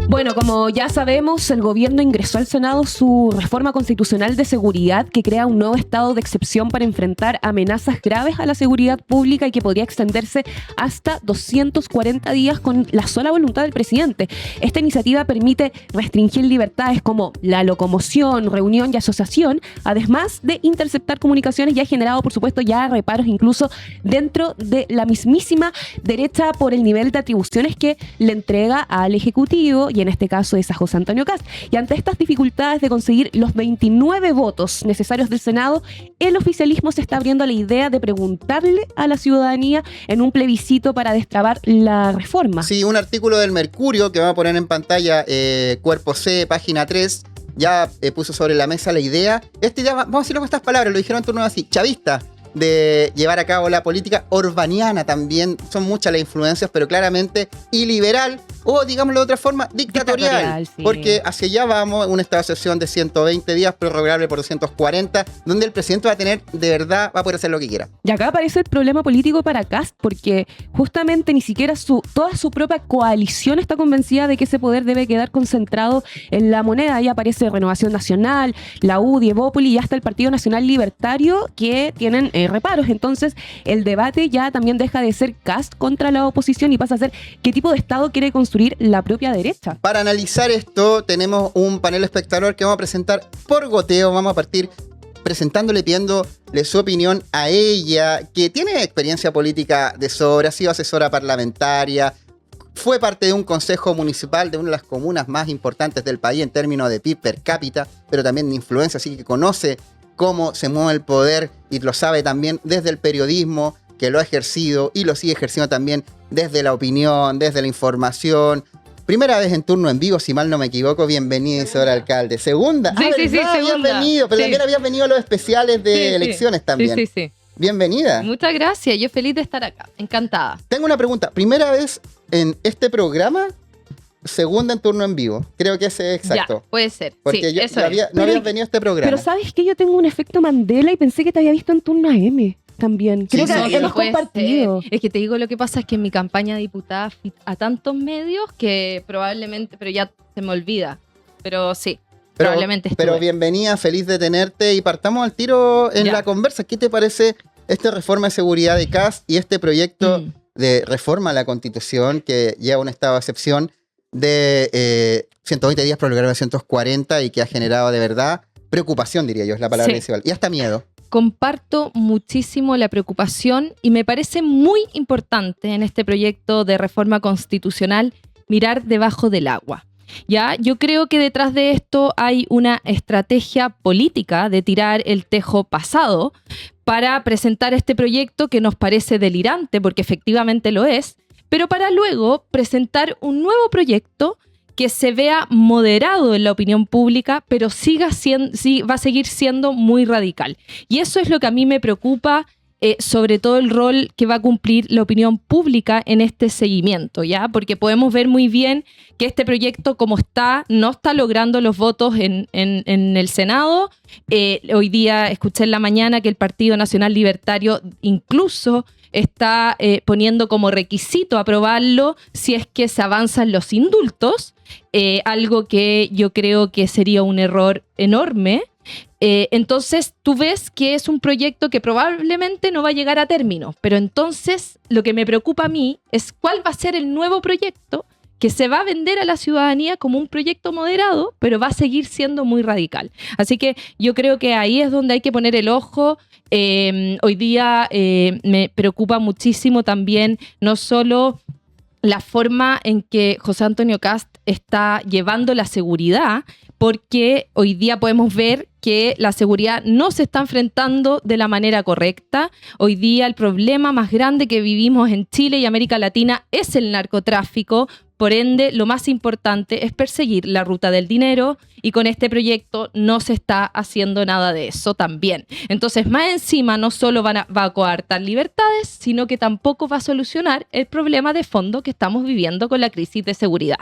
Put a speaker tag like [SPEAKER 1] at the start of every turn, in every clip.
[SPEAKER 1] Bueno, como ya sabemos, el gobierno ingresó al Senado su reforma constitucional de seguridad que crea un nuevo estado de excepción para enfrentar amenazas graves a la seguridad pública y que podría extenderse hasta 240 días con la sola voluntad del presidente. Esta iniciativa permite restringir libertades como la locomoción, reunión y asociación, además de interceptar comunicaciones, y ha generado, por supuesto, ya reparos incluso dentro de la mismísima derecha por el nivel de atribuciones que le entrega al Ejecutivo, y en este caso es a José Antonio Kast. Y ante estas dificultades de conseguir los 29 votos necesarios del Senado, el oficialismo se está abriendo a la idea de preguntarle a la ciudadanía en un plebiscito para destrabar la reforma.
[SPEAKER 2] Sí, un artículo del Mercurio que vamos a poner en pantalla, Cuerpo C, página 3, ya puso sobre la mesa la idea. Ya, vamos a decirlo con estas palabras, lo dijeron en turno así, chavista, de llevar a cabo la política orbaniana también. Son muchas las influencias, pero claramente iliberal, o digámoslo de otra forma, dictatorial. Sí. Porque hacia allá vamos, un estado de excepción de 120 días, prorrogable por 240, donde el presidente va a tener, de verdad, va a poder hacer lo que quiera.
[SPEAKER 1] Y acá aparece el problema político para Kast, porque justamente ni siquiera toda su propia coalición está convencida de que ese poder debe quedar concentrado en la moneda. Ahí aparece Renovación Nacional, la UDI, Evópoli y hasta el Partido Nacional Libertario, que tienen reparos. Entonces el debate ya también deja de ser Kast contra la oposición y pasa a ser qué tipo de Estado quiere construir la propia derecha.
[SPEAKER 2] Para analizar esto tenemos un panel espectador que vamos a presentar por goteo. Vamos a partir presentándole, pidiéndole su opinión a ella, que tiene experiencia política de sobra, ha sido asesora parlamentaria, fue parte de un consejo municipal de una de las comunas más importantes del país en términos de PIB per cápita, pero también de influencia, así que conoce cómo se mueve el poder y lo sabe también desde el periodismo, que lo ha ejercido y lo sigue ejerciendo también desde la opinión, desde la información. Primera vez en turno en vivo, si mal no me equivoco. Bienvenida, señor alcalde. Segunda.
[SPEAKER 1] Sí, segunda.
[SPEAKER 2] Habías venido, pero también habías venido a los especiales de elecciones también.
[SPEAKER 3] Sí.
[SPEAKER 2] Bienvenida.
[SPEAKER 3] Muchas gracias, yo feliz de estar acá, encantada.
[SPEAKER 2] Tengo una pregunta. Primera vez en este programa, segunda en turno en vivo. Creo que ese es exacto.
[SPEAKER 3] Ya, puede ser.
[SPEAKER 2] Porque
[SPEAKER 3] sí,
[SPEAKER 2] no habías venido a este programa.
[SPEAKER 1] Pero ¿sabes qué? Yo tengo un efecto Mandela y pensé que te había visto en turno AM también. Creo que hemos compartido.
[SPEAKER 3] Es que te digo, lo que pasa es que en mi campaña de diputada fui a tantos medios que probablemente, pero ya se me olvida. Pero sí, probablemente estuve.
[SPEAKER 2] Pero bienvenida, feliz de tenerte y partamos al tiro en la conversa. ¿Qué te parece esta reforma de seguridad de Kast y este proyecto de reforma a la Constitución que lleva un estado de excepción de 120 días prorrogable a 240 y que ha generado de verdad preocupación, diría yo, es la palabra principal, y hasta miedo?
[SPEAKER 3] Comparto muchísimo la preocupación y me parece muy importante en este proyecto de reforma constitucional mirar debajo del agua. Ya, yo creo que detrás de esto hay una estrategia política de tirar el tejo pasado para presentar este proyecto que nos parece delirante, porque efectivamente lo es, pero para luego presentar un nuevo proyecto que se vea moderado en la opinión pública, pero va a seguir siendo muy radical. Y eso es lo que a mí me preocupa, sobre todo el rol que va a cumplir la opinión pública en este seguimiento, ¿ya? Porque podemos ver muy bien que este proyecto, como está, no está logrando los votos en el Senado. Hoy día escuché en la mañana que el Partido Nacional Libertario incluso está poniendo como requisito aprobarlo si es que se avanzan los indultos, algo que yo creo que sería un error enorme. Entonces tú ves que es un proyecto que probablemente no va a llegar a término, pero entonces lo que me preocupa a mí es cuál va a ser el nuevo proyecto que se va a vender a la ciudadanía como un proyecto moderado, pero va a seguir siendo muy radical. Así que yo creo que ahí es donde hay que poner el ojo. Hoy día me preocupa muchísimo también no solo la forma en que José Antonio Kast está llevando la seguridad, porque hoy día podemos ver que la seguridad no se está enfrentando de la manera correcta. Hoy día el problema más grande que vivimos en Chile y América Latina es el narcotráfico. Por ende, lo más importante es perseguir la ruta del dinero y con este proyecto no se está haciendo nada de eso también. Entonces, más encima, no solo va a coartar libertades, sino que tampoco va a solucionar el problema de fondo que estamos viviendo con la crisis de seguridad.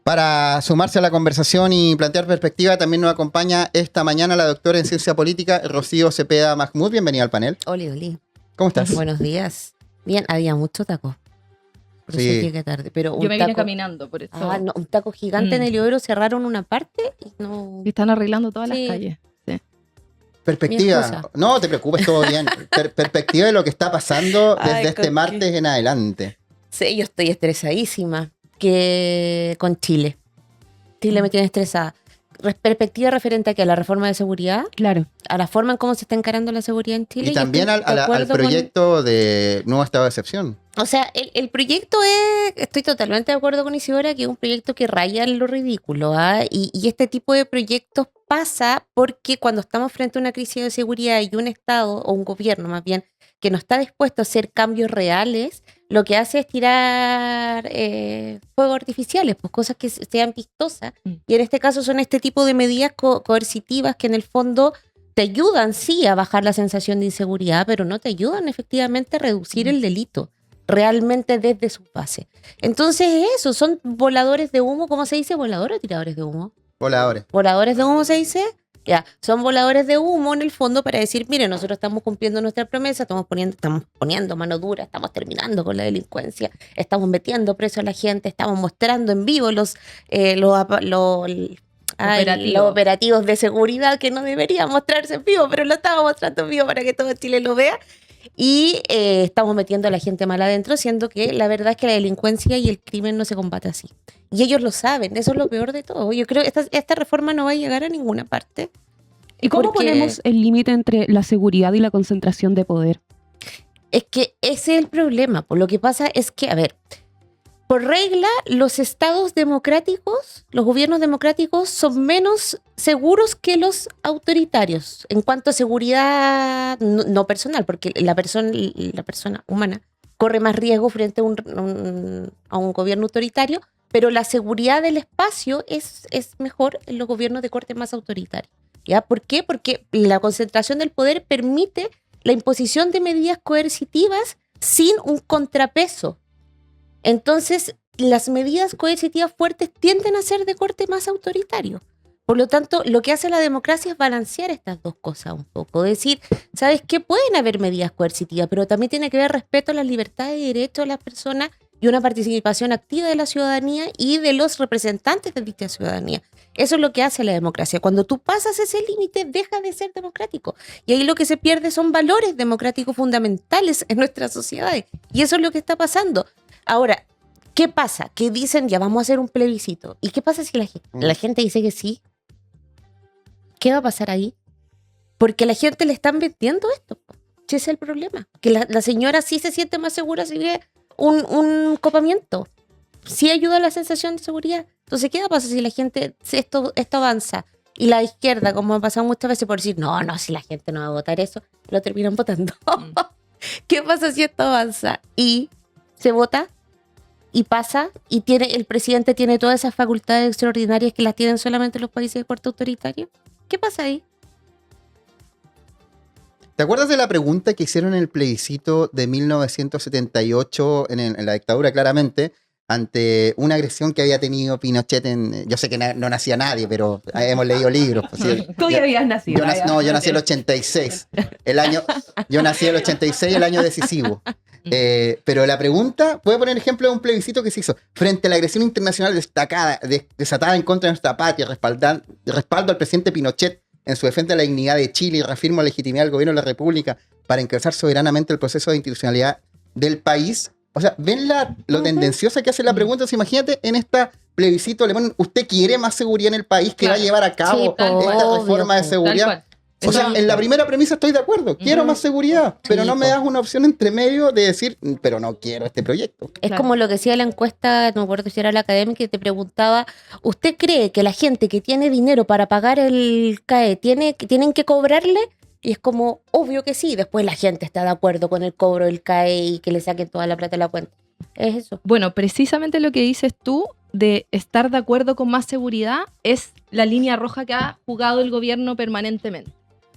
[SPEAKER 2] Para sumarse a la conversación y plantear perspectiva, también nos acompaña esta mañana la doctora en Ciencia Política, Rocío Cepeda Mahmoud. Bienvenida al panel.
[SPEAKER 4] Oli.
[SPEAKER 2] ¿Cómo estás?
[SPEAKER 4] Buenos días. Bien, había mucho taco. por
[SPEAKER 2] Sí.
[SPEAKER 4] eso llegué tarde. Pero
[SPEAKER 3] Yo me vine caminando, por eso.
[SPEAKER 4] Ah, no, un taco gigante en Heliodoro, cerraron una parte y no...
[SPEAKER 3] Y están arreglando todas
[SPEAKER 4] Sí.
[SPEAKER 3] las calles. Sí.
[SPEAKER 4] Mi
[SPEAKER 2] Perspectiva.
[SPEAKER 4] excusa.
[SPEAKER 2] No te preocupes, todo bien. Perspectiva de lo que está pasando desde
[SPEAKER 4] Ay,
[SPEAKER 2] este
[SPEAKER 4] ¿con
[SPEAKER 2] martes
[SPEAKER 4] qué?
[SPEAKER 2] en adelante.
[SPEAKER 4] Sí, yo estoy estresadísima que con Chile. Chile me tiene estresada. Perspectiva referente a que a la reforma de seguridad,
[SPEAKER 1] Claro.
[SPEAKER 4] a la forma en cómo se está encarando la seguridad en Chile.
[SPEAKER 2] Y también
[SPEAKER 4] yo estoy de
[SPEAKER 2] al
[SPEAKER 4] acuerdo con-
[SPEAKER 2] proyecto de nuevo estado de excepción.
[SPEAKER 4] O sea, el proyecto es, estoy totalmente de acuerdo con Isidora, que es un proyecto que raya en lo ridículo, ¿ah? Y este tipo de proyectos pasa porque cuando estamos frente a una crisis de seguridad y un Estado, o un gobierno más bien, que no está dispuesto a hacer cambios reales, lo que hace es tirar fuegos artificiales, pues cosas que sean vistosas.
[SPEAKER 3] Mm.
[SPEAKER 4] Y en este caso son este tipo de medidas coercitivas que en el fondo te ayudan, sí, a bajar la sensación de inseguridad, pero no te ayudan efectivamente a reducir el delito realmente desde su base. Entonces eso, son voladores de humo, ¿cómo se dice? ¿Voladores o tiradores de humo?
[SPEAKER 2] Voladores.
[SPEAKER 4] ¿Voladores de humo se dice? Ya, son voladores de humo en el fondo para decir, mire, nosotros estamos cumpliendo nuestra promesa, estamos poniendo mano dura, estamos terminando con la delincuencia, estamos metiendo preso a la gente, estamos mostrando en vivo los operativos de seguridad que no deberían mostrarse en vivo, pero lo estamos mostrando en vivo para que todo Chile lo vea. Y estamos metiendo a la gente mal adentro, siendo que la verdad es que la delincuencia y el crimen no se combate así. Y ellos lo saben, eso es lo peor de todo. Yo creo que esta reforma no va a llegar a ninguna parte.
[SPEAKER 1] ¿Y cómo
[SPEAKER 4] porque
[SPEAKER 1] ponemos el límite entre la seguridad y la concentración de poder?
[SPEAKER 4] Es que ese es el problema. Pues lo que pasa es que, a ver, por regla, los estados democráticos, los gobiernos democráticos son menos seguros que los autoritarios en cuanto a seguridad no personal, porque la persona humana corre más riesgo frente a un gobierno autoritario, pero la seguridad del espacio es mejor en los gobiernos de corte más autoritario. ¿Ya? ¿Por qué? Porque la concentración del poder permite la imposición de medidas coercitivas sin un contrapeso. Entonces, las medidas coercitivas fuertes tienden a ser de corte más autoritario. Por lo tanto, lo que hace la democracia es balancear estas dos cosas un poco. Decir, ¿sabes qué? Pueden haber medidas coercitivas, pero también tiene que haber respeto a las libertades y derechos de las personas y una participación activa de la ciudadanía y de los representantes de dicha ciudadanía. Eso es lo que hace la democracia. Cuando tú pasas ese límite, deja de ser democrático. Y ahí lo que se pierde son valores democráticos fundamentales en nuestras sociedades. Y eso es lo que está pasando. Ahora, ¿qué pasa? Que dicen, ya vamos a hacer un plebiscito. ¿Y qué pasa si la gente dice que sí? ¿Qué va a pasar ahí? Porque a la gente le están vendiendo esto. Ese es el problema. Que la señora sí se siente más segura si ve un copamiento. Sí ayuda a la sensación de seguridad. Entonces, ¿qué va a pasar si la gente, si esto avanza? Y la izquierda, como ha pasado muchas veces por decir, no, si la gente no va a votar eso, lo terminan votando. ¿Qué pasa si esto avanza? Y se vota y pasa y el presidente tiene todas esas facultades extraordinarias que las tienen solamente los países de corte autoritario. ¿Qué pasa ahí?
[SPEAKER 2] ¿Te acuerdas de la pregunta que hicieron en el plebiscito de 1978 en la dictadura, claramente, ante una agresión que había tenido Pinochet yo sé que no nacía nadie, pero hemos leído libros. Pues, ¿sí?
[SPEAKER 1] Tú ya habías nacido.
[SPEAKER 2] Yo nací el 86. Yo nací el 86, el año decisivo. Pero la pregunta, puede poner ejemplo de un plebiscito que se hizo frente a la agresión internacional desatada en contra de nuestra patria, respaldo al presidente Pinochet en su defensa de la dignidad de Chile y reafirmo la legitimidad del gobierno de la República para encabezar soberanamente el proceso de institucionalidad del país. O sea, ¿ven lo tendenciosa que hace la pregunta? O sea, imagínate en esta plebiscito le ponen, ¿usted quiere más seguridad en el país que va a llevar a cabo
[SPEAKER 4] Sí,
[SPEAKER 2] esta
[SPEAKER 4] obvio,
[SPEAKER 2] reforma de seguridad? O sea, en la primera premisa estoy de acuerdo, quiero más seguridad, pero
[SPEAKER 4] Sí,
[SPEAKER 2] no me das una opción entre medio de decir, pero no quiero este proyecto.
[SPEAKER 4] Es
[SPEAKER 1] Claro.
[SPEAKER 4] como lo que decía la encuesta, no me acuerdo si era la académica, que te preguntaba, ¿usted cree que la gente que tiene dinero para pagar el CAE tienen que cobrarle? Y es como, obvio que sí. Después la gente está de acuerdo con el cobro del CAE y que le saquen toda la plata de la cuenta. Es eso.
[SPEAKER 3] Bueno, precisamente lo que dices tú de estar de acuerdo con más seguridad es la línea roja que ha jugado el gobierno permanentemente.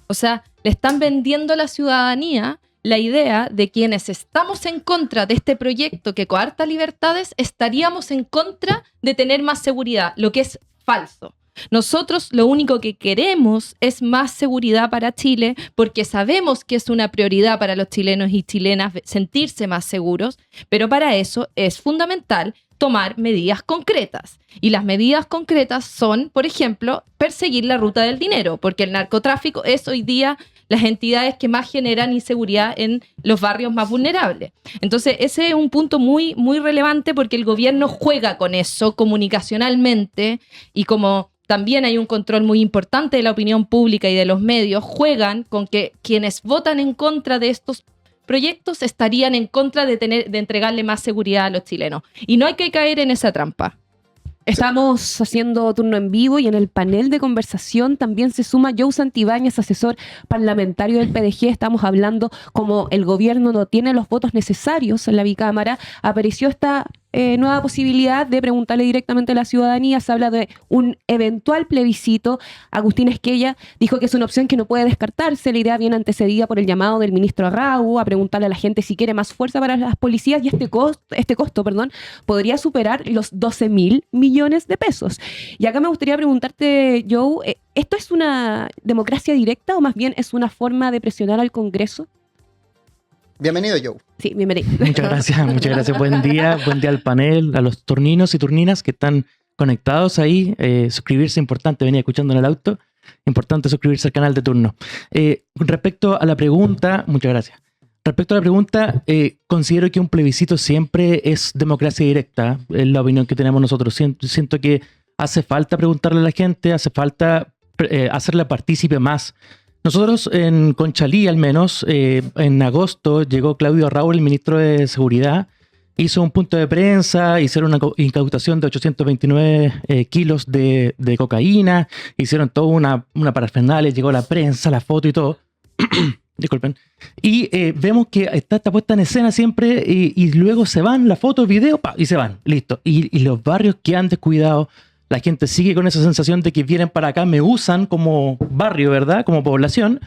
[SPEAKER 3] O sea, le están vendiendo a la ciudadanía la idea de quienes estamos en contra de este proyecto que coarta libertades, estaríamos en contra de tener más seguridad, lo que es falso. Nosotros lo único que queremos es más seguridad para Chile, porque sabemos que es una prioridad para los chilenos y chilenas sentirse más seguros, pero para eso es fundamental tomar medidas concretas. Y las medidas concretas son, por ejemplo, perseguir la ruta del dinero, porque el narcotráfico es hoy día las entidades que más generan inseguridad en los barrios más vulnerables. Entonces, ese es un punto muy, muy relevante porque el gobierno juega con eso comunicacionalmente y como también hay un control muy importante de la opinión pública y de los medios, juegan con que quienes votan en contra de estos proyectos estarían en contra de entregarle más seguridad a los chilenos. Y no hay que caer en esa trampa.
[SPEAKER 1] Estamos haciendo turno en vivo y en el panel de conversación también se suma Joe Santibáñez, asesor parlamentario del PDG. Estamos hablando como el gobierno no tiene los votos necesarios en la bicámara. Apareció esta nueva posibilidad de preguntarle directamente a la ciudadanía. Se habla de un eventual plebiscito. Agustín Esquella dijo que es una opción que no puede descartarse. La idea viene antecedida por el llamado del ministro Arrau a preguntarle a la gente si quiere más fuerza para las policías y este costo, podría superar los 12.000 millones de pesos. Y acá me gustaría preguntarte, Joe, ¿esto es una democracia directa o más bien es una forma de presionar al Congreso?
[SPEAKER 2] Bienvenido, Joe.
[SPEAKER 1] Sí, bienvenido.
[SPEAKER 5] Muchas gracias. Buen día al panel, a los turninos y turninas que están conectados ahí. Suscribirse, importante, venía escuchando en el auto. Importante suscribirse al canal de turno. Respecto a la pregunta, muchas gracias. Respecto a la pregunta, considero que un plebiscito siempre es democracia directa, es la opinión que tenemos nosotros. Siento que hace falta preguntarle a la gente, hace falta hacerla partícipe más. Nosotros en Conchalí, al menos, en agosto llegó Claudio Arrau, el ministro de Seguridad, hizo un punto de prensa, hicieron una incautación de 829 kilos de cocaína, hicieron toda una parafernalia, llegó la prensa, la foto y todo. Disculpen. Y vemos que está puesta en escena siempre y luego se van, la foto, el video, y se van, listo. Y los barrios que han descuidado, la gente sigue con esa sensación de que vienen para acá, me usan como barrio, ¿verdad? Como población,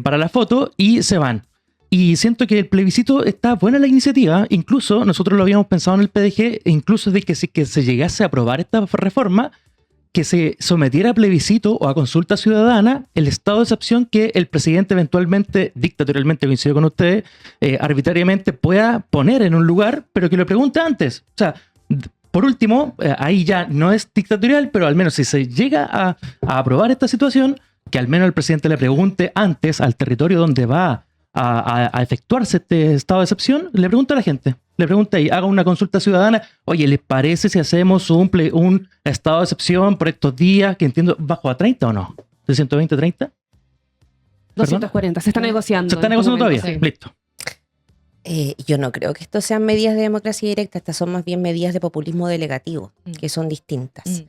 [SPEAKER 5] para la foto y se van. Y siento que el plebiscito está buena la iniciativa, incluso nosotros lo habíamos pensado en el PDG, incluso de que se llegase a aprobar esta reforma, que se sometiera a plebiscito o a consulta ciudadana el estado de excepción que el presidente eventualmente, dictatorialmente, coincido con ustedes, arbitrariamente pueda poner en un lugar, pero que lo pregunte antes. O sea, por último, ahí ya no es dictatorial, pero al menos si se llega a aprobar esta situación, que al menos el presidente le pregunte antes al territorio donde va a efectuarse este estado de excepción, le pregunta a la gente, le pregunta ahí, haga una consulta ciudadana, oye, ¿les parece si hacemos un estado de excepción por estos días, que entiendo, bajo a 30 o no? ¿De 120 a 30?
[SPEAKER 1] 240, se está negociando.
[SPEAKER 5] ¿Se está negociando todavía?
[SPEAKER 1] Sí.
[SPEAKER 5] Listo.
[SPEAKER 4] Yo no creo que esto sean medidas de democracia directa, estas son más bien medidas de populismo delegativo, que son distintas.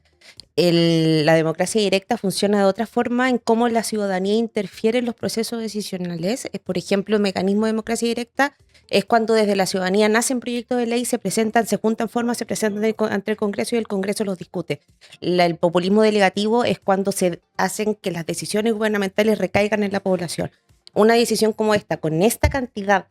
[SPEAKER 4] La democracia directa funciona de otra forma en cómo la ciudadanía interfiere en los procesos decisionales. Por ejemplo, el mecanismo de democracia directa es cuando desde la ciudadanía nacen proyectos de ley, se presentan, se juntan formas, se presentan ante el Congreso y el Congreso los discute. El populismo delegativo es cuando se hacen que las decisiones gubernamentales recaigan en la población. Una decisión como esta, con esta cantidad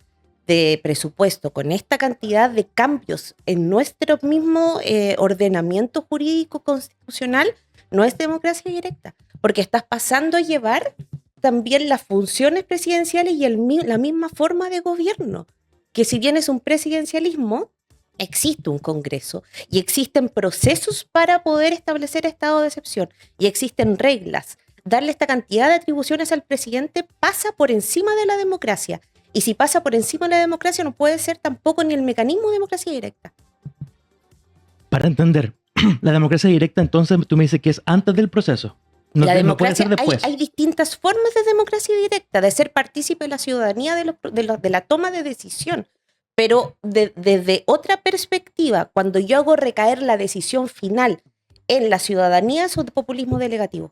[SPEAKER 4] de presupuesto, con esta cantidad de cambios en nuestro mismo ordenamiento jurídico constitucional, no es democracia directa, porque estás pasando a llevar también las funciones presidenciales y la misma forma de gobierno, que si bien es un presidencialismo, existe un Congreso y existen procesos para poder establecer estado de excepción y existen reglas. Darle esta cantidad de atribuciones al presidente pasa por encima de la democracia. Y si pasa por encima de la democracia, no puede ser tampoco ni el mecanismo de democracia directa.
[SPEAKER 5] Para entender, la democracia directa, entonces tú me dices que es antes del proceso. No, no puede ser después.
[SPEAKER 4] Hay distintas formas de democracia directa, de ser partícipe de la ciudadanía de la toma de decisión. Pero desde otra perspectiva, cuando yo hago recaer la decisión final en la ciudadanía, es un populismo delegativo.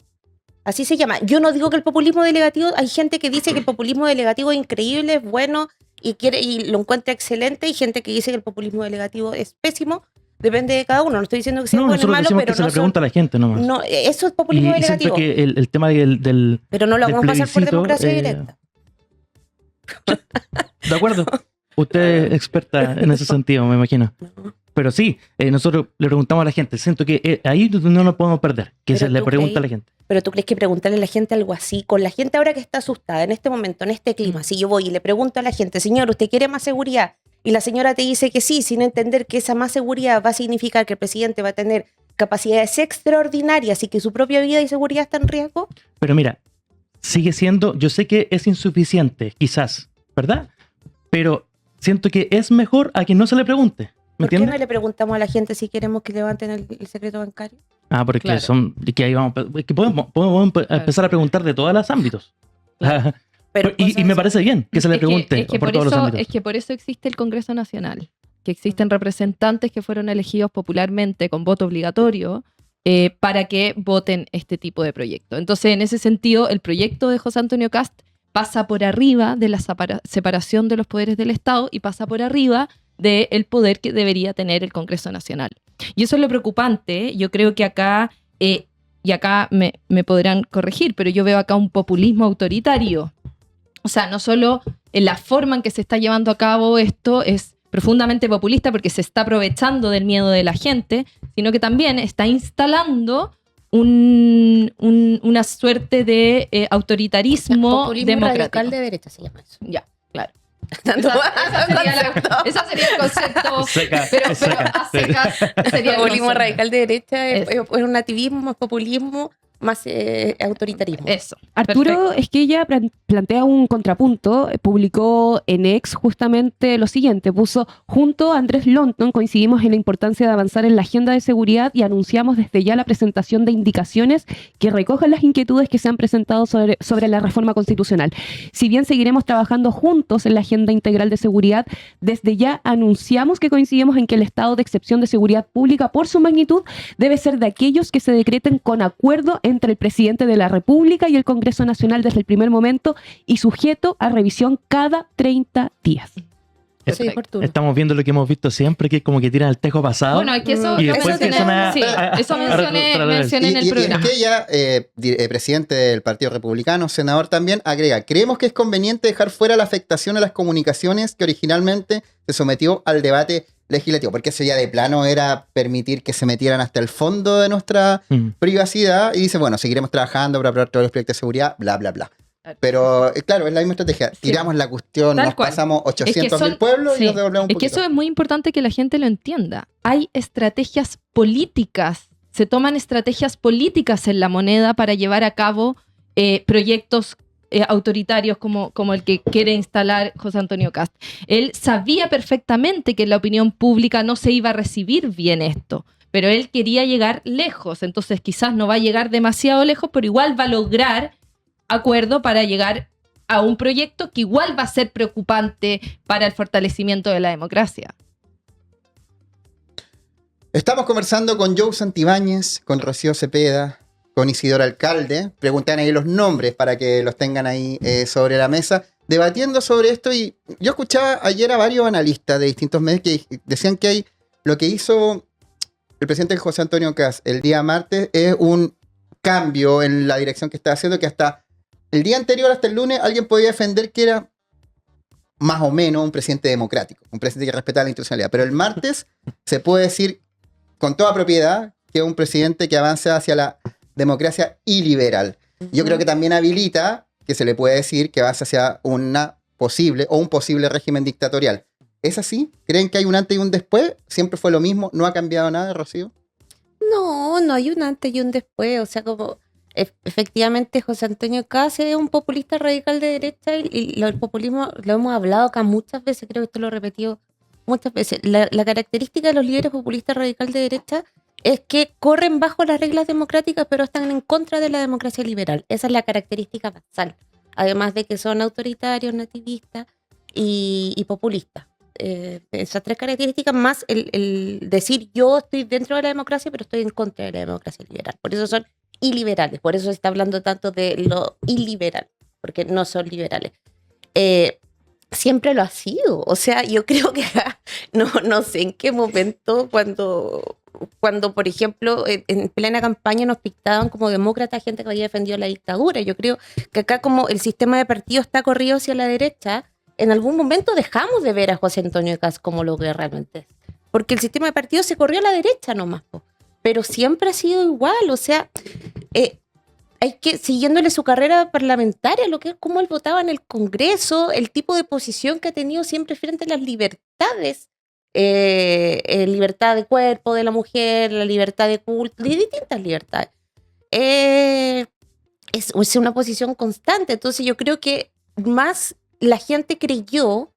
[SPEAKER 4] Así se llama. Yo no digo que el populismo delegativo, hay gente que dice que el populismo delegativo es increíble, es bueno y lo encuentra excelente, y gente que dice que el populismo delegativo es pésimo. Depende de cada uno. No estoy diciendo que sea bueno o malo, pero
[SPEAKER 5] que se le pregunta a la gente nomás.
[SPEAKER 4] No, eso es populismo delegativo.
[SPEAKER 5] Que el tema del
[SPEAKER 4] pero no lo vamos a pasar por democracia directa.
[SPEAKER 5] De acuerdo. Usted es experta en ese sentido, me imagino. Pero sí, nosotros le preguntamos a la gente, siento que ahí no nos podemos perder, que
[SPEAKER 4] Pero
[SPEAKER 5] se le
[SPEAKER 4] tú
[SPEAKER 5] pregunta a la gente.
[SPEAKER 4] Pero tú crees que preguntarle a la gente algo así, con la gente ahora que está asustada en este momento, en este clima, si yo voy y le pregunto a la gente, señor, ¿usted quiere más seguridad? Y la señora te dice que sí, sin entender que esa más seguridad va a significar que el presidente va a tener capacidades extraordinarias y que su propia vida y seguridad están en riesgo.
[SPEAKER 5] Pero mira, sigue siendo, yo sé que es insuficiente, quizás, ¿verdad? Pero siento que es mejor a quien no se le pregunte. ¿Me
[SPEAKER 4] ¿Por qué
[SPEAKER 5] entiendes?
[SPEAKER 4] no le preguntamos a la gente si queremos que levanten el secreto bancario?
[SPEAKER 5] Ah, porque
[SPEAKER 3] Claro.
[SPEAKER 5] que ahí vamos, es que podemos empezar a preguntar de todos los ámbitos.
[SPEAKER 3] Claro.
[SPEAKER 4] Pero
[SPEAKER 5] y me parece bien que se le
[SPEAKER 3] Es que-
[SPEAKER 5] pregunte
[SPEAKER 3] es que
[SPEAKER 5] por
[SPEAKER 3] por
[SPEAKER 5] todos los
[SPEAKER 3] eso,
[SPEAKER 5] ámbitos.
[SPEAKER 3] es que por eso existe el Congreso Nacional, que existen representantes que fueron elegidos popularmente con voto obligatorio para que voten este tipo de proyecto. Entonces, en ese sentido, el proyecto de José Antonio Kast pasa por arriba de la separación de los poderes del Estado y pasa por arriba del poder que debería tener el Congreso Nacional. Y eso es lo preocupante. Yo creo que acá, y acá me podrán corregir, pero yo veo acá un populismo autoritario. O sea, no solo en la forma en que se está llevando a cabo esto es profundamente populista porque se está aprovechando del miedo de la gente, sino que también está instalando una suerte de autoritarismo
[SPEAKER 4] populismo
[SPEAKER 3] democrático.
[SPEAKER 4] radical de derecha se llama eso.
[SPEAKER 3] Ya, claro.
[SPEAKER 4] Tanto-
[SPEAKER 3] Esa sería el concepto,
[SPEAKER 5] Seca,
[SPEAKER 3] pero
[SPEAKER 5] seca,
[SPEAKER 3] a secas sería el
[SPEAKER 4] populismo
[SPEAKER 3] concepto.
[SPEAKER 4] radical de derecha es
[SPEAKER 3] Eso.
[SPEAKER 4] un nativismo, más populismo, más autoritarismo.
[SPEAKER 3] Eso.
[SPEAKER 1] Arturo
[SPEAKER 3] Perfecto.
[SPEAKER 1] Esquella plantea un contrapunto, publicó en X justamente lo siguiente, puso: junto a Andrés Longton coincidimos en la importancia de avanzar en la agenda de seguridad y anunciamos desde ya la presentación de indicaciones que recojan las inquietudes que se han presentado sobre la reforma constitucional. Si bien seguiremos trabajando juntos en la agenda integral de seguridad, desde ya anunciamos que coincidimos en que el estado de excepción de seguridad pública, por su magnitud, debe ser de aquellos que se decreten con acuerdo entre el presidente de la República y el Congreso Nacional desde el primer momento y sujeto a revisión cada 30 días.
[SPEAKER 4] Sí, Arturo.
[SPEAKER 5] Estamos viendo lo que hemos visto siempre, que es como que tiran el tejo pasado.
[SPEAKER 3] Bueno, es que eso,
[SPEAKER 5] Y
[SPEAKER 3] lo
[SPEAKER 5] después
[SPEAKER 3] mencioné,
[SPEAKER 5] empiezan a-
[SPEAKER 3] sí, eso mencioné en el
[SPEAKER 2] Y
[SPEAKER 3] programa.
[SPEAKER 2] Esquella, presidente del Partido Republicano, senador también, agrega: creemos que es conveniente dejar fuera la afectación a las comunicaciones que originalmente se sometió al debate legislativo, porque eso ya de plano era permitir que se metieran hasta el fondo de nuestra privacidad, y dice, bueno, seguiremos trabajando para aprobar todos los proyectos de seguridad, bla, bla, bla. Pero, claro, es la misma estrategia. Tiramos la cuestión,
[SPEAKER 3] Tal
[SPEAKER 2] nos
[SPEAKER 3] cual.
[SPEAKER 2] pasamos
[SPEAKER 3] Es que
[SPEAKER 2] 800.000
[SPEAKER 3] son-
[SPEAKER 2] pueblos
[SPEAKER 3] sí,
[SPEAKER 2] y nos devolvemos un
[SPEAKER 3] Es que
[SPEAKER 2] poquito.
[SPEAKER 3] eso es muy importante que la gente lo entienda. Hay estrategias políticas, se toman estrategias políticas en la moneda para llevar a cabo proyectos autoritarios como el que quiere instalar José Antonio Kast. Él sabía perfectamente que en la opinión pública no se iba a recibir bien esto, pero él quería llegar lejos, entonces quizás no va a llegar demasiado lejos, pero igual va a lograr acuerdo para llegar a un proyecto que igual va a ser preocupante para el fortalecimiento de la democracia.
[SPEAKER 2] Estamos conversando con Joe Santibáñez, con Rocío Cepeda, con Isidoro Alcalde. Preguntan ahí los nombres para que los tengan ahí sobre la mesa, debatiendo sobre esto. Y yo escuchaba ayer a varios analistas de distintos medios que decían que lo que hizo el presidente José Antonio Kast el día martes es un cambio en la dirección que está haciendo, que hasta el día anterior, hasta el lunes, alguien podía defender que era más o menos un presidente democrático, un presidente que respetaba la institucionalidad. Pero el martes se puede decir con toda propiedad que es un presidente que avanza hacia la democracia iliberal. Yo creo que también habilita que se le puede decir que avanza hacia una posible o un posible régimen dictatorial. ¿Es así? ¿Creen que hay un antes y un después? ¿Siempre fue lo mismo? ¿No ha cambiado nada, Rocío?
[SPEAKER 4] No, no hay un antes y un después. O sea, como efectivamente José Antonio Kast es un populista radical de derecha y el populismo lo hemos hablado acá muchas veces, creo que esto lo he repetido muchas veces. La característica de los líderes populistas radical de derecha es que corren bajo las reglas democráticas, pero están en contra de la democracia liberal. Esa es la característica basal. Además de que son autoritarios, nativistas y populistas. Esas tres características más el decir yo estoy dentro de la democracia, pero estoy en contra de la democracia liberal. Por eso son iliberales. Por eso se está hablando tanto de lo iliberal, porque no son liberales. Siempre lo ha sido. O sea, yo creo que no sé en qué momento cuando por ejemplo, en plena campaña nos pintaban como demócratas gente que había defendido la dictadura. Yo creo que acá como el sistema de partidos está corrido hacia la derecha, en algún momento dejamos de ver a José Antonio Kast como lo que realmente es. porque el sistema de partidos se corrió a la derecha nomás, po. Pero siempre ha sido igual, o sea, hay que, siguiéndole su carrera parlamentaria, lo que es cómo él votaba en el Congreso, el tipo de posición que ha tenido siempre frente a las libertades, libertad de cuerpo de la mujer, la libertad de culto, de distintas libertades. Es una posición constante, entonces yo creo que más la gente creyó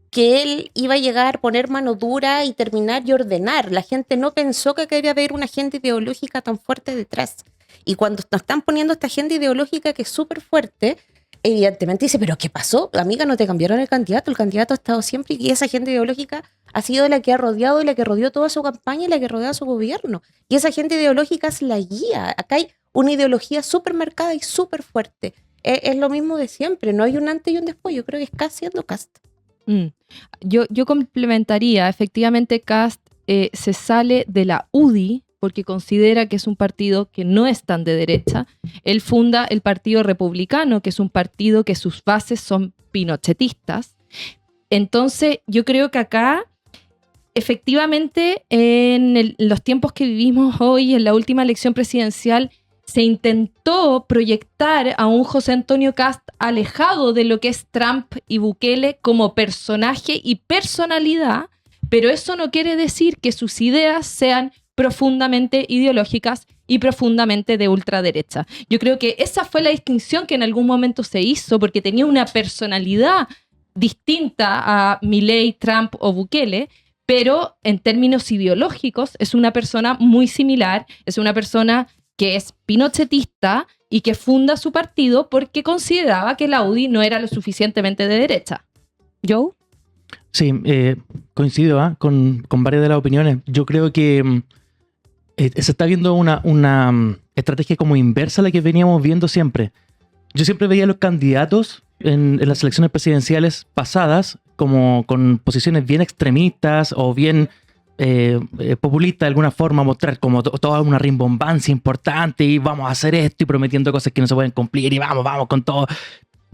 [SPEAKER 4] que él iba a llegar, poner mano dura y terminar y ordenar. La gente no pensó que quería haber una agenda ideológica tan fuerte detrás. Y cuando nos están poniendo esta agenda ideológica que es súper fuerte, evidentemente dice, ¿pero qué pasó? Amiga, no te cambiaron el candidato ha estado siempre, y esa agenda ideológica ha sido la que ha rodeado y la que rodeó toda su campaña y la que rodea su gobierno. Y esa agenda ideológica es la guía. Acá hay una ideología súper marcada y súper fuerte. Es lo mismo de siempre, no hay un antes y un después. Yo creo que es Kast siendo Kast.
[SPEAKER 3] Yo complementaría, efectivamente Kast se sale de la UDI porque considera que es un partido que no es tan de derecha. Él funda el Partido Republicano, que es un partido que sus bases son pinochetistas. Entonces yo creo que acá, efectivamente, en los tiempos que vivimos hoy, en la última elección presidencial, se intentó proyectar a un José Antonio Kast alejado de lo que es Trump y Bukele como personaje y personalidad, pero eso no quiere decir que sus ideas sean profundamente ideológicas y profundamente de ultraderecha. Yo creo que esa fue la distinción que en algún momento se hizo, porque tenía una personalidad distinta a Milei, Trump o Bukele, pero en términos ideológicos es una persona muy similar, es una persona que es pinochetista y que funda su partido porque consideraba que la UDI no era lo suficientemente de derecha. ¿Joe?
[SPEAKER 5] Sí, coincido con varias de las opiniones. Yo creo que se está viendo una estrategia como inversa a la que veníamos viendo siempre. Yo siempre veía a los candidatos en las elecciones presidenciales pasadas como con posiciones bien extremistas o bien populista de alguna forma, mostrar como toda una rimbombancia importante y vamos a hacer esto y prometiendo cosas que no se pueden cumplir y vamos con todo,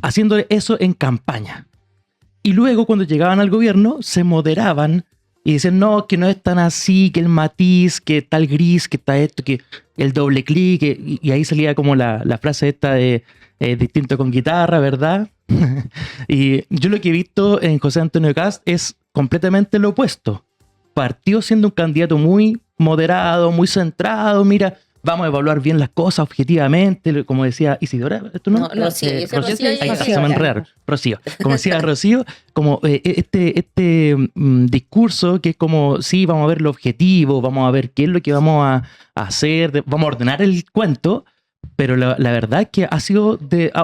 [SPEAKER 5] haciendo eso en campaña. Y luego cuando llegaban al gobierno se moderaban y decían no, que no es tan así, que el matiz, que tal gris, que está esto, que el doble clic, y ahí salía como la frase esta de distinto con guitarra, ¿verdad? Y yo lo que he visto en José Antonio Kast es completamente lo opuesto. Partió siendo un candidato muy moderado, muy centrado, mira, vamos a evaluar bien las cosas objetivamente, como decía Isidora, ¿esto no?
[SPEAKER 4] No, sí, Rocío.
[SPEAKER 5] Se me enredaron, Rocío. Como decía Rocío, como este discurso que es como, sí, vamos a ver lo objetivo, vamos a ver qué es lo que vamos a hacer, vamos a ordenar el cuento, pero la verdad es que ha sido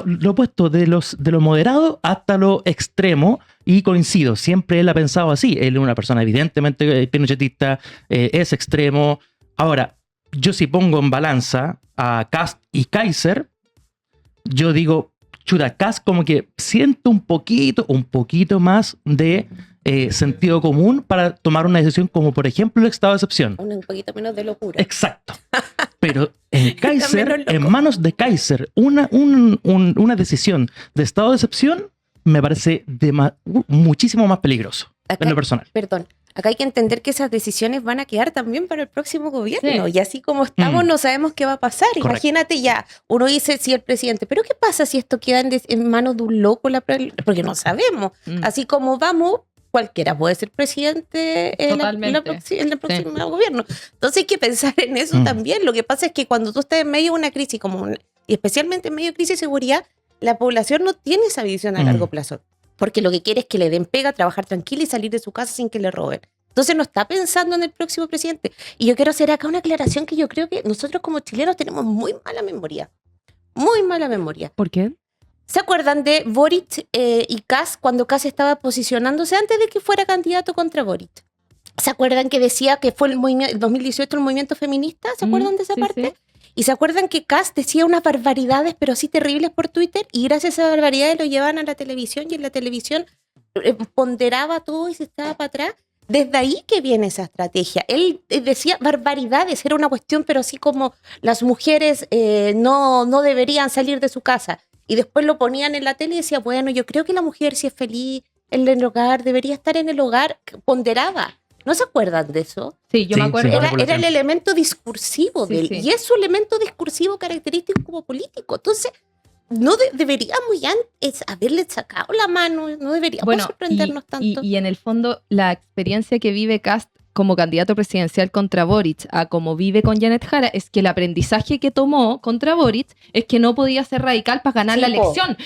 [SPEAKER 5] lo opuesto, de lo moderado hasta lo extremo, y coincido, siempre él ha pensado así. Él es una persona evidentemente pinochetista, es extremo. Ahora, yo si pongo en balanza a Kast y Kaiser, yo digo, chuta, Kast como que siento un poquito más de sentido común para tomar una decisión como por ejemplo el estado de excepción.
[SPEAKER 4] Un poquito menos de locura.
[SPEAKER 5] Exacto. Pero en Kaiser, en manos de Kaiser, una decisión de estado de excepción me parece muchísimo más peligroso
[SPEAKER 4] Acá,
[SPEAKER 5] en lo personal.
[SPEAKER 4] Perdón. Acá hay que entender que esas decisiones van a quedar también para el próximo gobierno. Sí. Y así como estamos, no sabemos qué va a pasar.
[SPEAKER 5] Correcto.
[SPEAKER 4] Imagínate ya, uno dice, sí, el presidente, pero ¿qué pasa si esto queda en manos de un loco? Porque no sabemos. Así como vamos, cualquiera puede ser presidente en el próximo gobierno. Entonces hay que pensar en eso también. Lo que pasa es que cuando tú estás en medio de una crisis, y especialmente en medio de crisis de seguridad, la población no tiene esa visión a largo plazo. Porque lo que quiere es que le den pega, trabajar tranquila y salir de su casa sin que le roben. Entonces no está pensando en el próximo presidente. Y yo quiero hacer acá una aclaración que yo creo que nosotros como chilenos tenemos muy mala memoria. Muy mala memoria.
[SPEAKER 1] ¿Por qué?
[SPEAKER 4] ¿Se acuerdan de Boric y Kast cuando Kast estaba posicionándose antes de que fuera candidato contra Boric? ¿Se acuerdan que decía que fue el 2018 el movimiento feminista? ¿Se acuerdan de esa parte? Sí. ¿Y se acuerdan que Kast decía unas barbaridades, pero así terribles por Twitter? Y gracias a esas barbaridades lo llevaban a la televisión y en la televisión ponderaba todo y se estaba para atrás. Desde ahí que viene esa estrategia. Él decía barbaridades, era una cuestión, pero así como las mujeres no deberían salir de su casa. Y después lo ponían en la tele y decía, bueno, yo creo que la mujer si es feliz en el hogar, debería estar en el hogar. Ponderaba. ¿No se acuerdan de eso?
[SPEAKER 3] Sí, yo
[SPEAKER 5] Sí,
[SPEAKER 3] me acuerdo.
[SPEAKER 5] sí,
[SPEAKER 4] Era el elemento discursivo
[SPEAKER 3] Sí,
[SPEAKER 4] de él.
[SPEAKER 3] sí.
[SPEAKER 4] Y es su elemento discursivo característico como político. Entonces, no deberíamos ya haberle sacado la mano, no deberíamos sorprendernos tanto.
[SPEAKER 3] Y en el fondo, la experiencia que vive Kast como candidato presidencial contra Boric a como vive con Janet Jara es que el aprendizaje que tomó contra Boric es que no podía ser radical para ganar
[SPEAKER 4] Sí,
[SPEAKER 3] la
[SPEAKER 4] po.
[SPEAKER 3] elección.